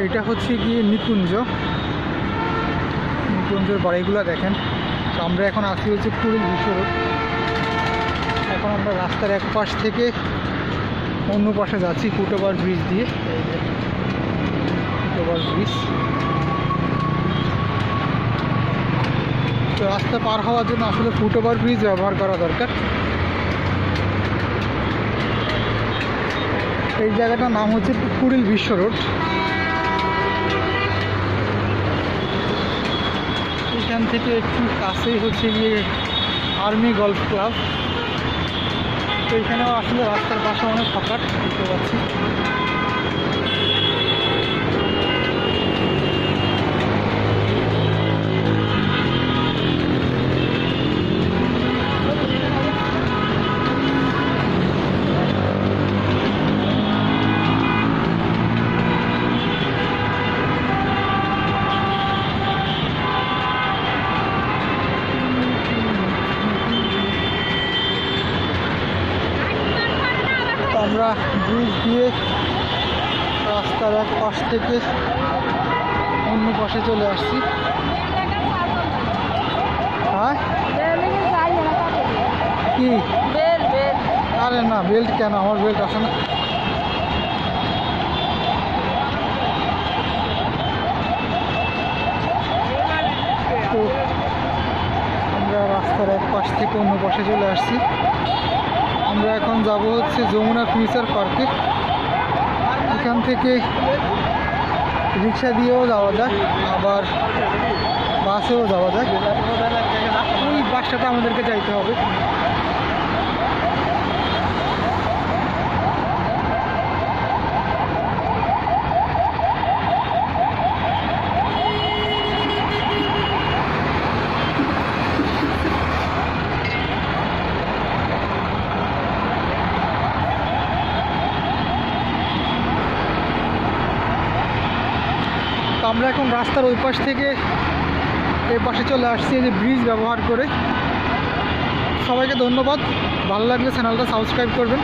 এটা হচ্ছে গিয়ে নিকুঞ্জের বাড়িগুলো দেখেন। তো আমরা এখন আসি হচ্ছে কুড়িল বিশ্ব রোড। এখন আমরা রাস্তার এক পাশ থেকে অন্য পাশে যাচ্ছি ফুটওভার ব্রিজ দিয়ে। ফুটওভার ব্রিজ, তো রাস্তা পার হওয়ার জন্য আসলে ফুটওভার ব্রিজ ব্যবহার করা দরকার। এই জায়গাটার নাম হচ্ছে কুড়িল বিশ্ব রোড। এখান থেকে একটু কাছেই হচ্ছে গিয়ে আর্মি গলফ ক্লাব। তো এখানেও আসলে রাস্তার পাশে অনেক ফাঁকা দেখতে পাচ্ছি। আমরা ব্রিজ দিয়ে রাস্তার এক পাশ থেকে অন্য পাশে চলে আসছি। হ্যাঁ কি? আরে না, বেল্ট কেন? আমার বেল্ট আসে না। তো আমরা রাস্তার এক পাশ থেকে অন্য পাশে চলে আসছি। আমরা এখন যাব হচ্ছে যমুনা ফিউচার পার্কে। এখান থেকে রিক্সা দিয়েও যাওয়া যায়, আবার বাসেও যাওয়া যায়। ওই বাসটাতে আমাদেরকে যাইতে হবে। আমরা এখন রাস্তার ওই পাশ থেকে এই পাশে চলে আসছি, এই যে ব্রিজ ব্যবহার করে। সবাইকে ধন্যবাদ। ভালো লাগলে চ্যানেলটা সাবস্ক্রাইব করবেন।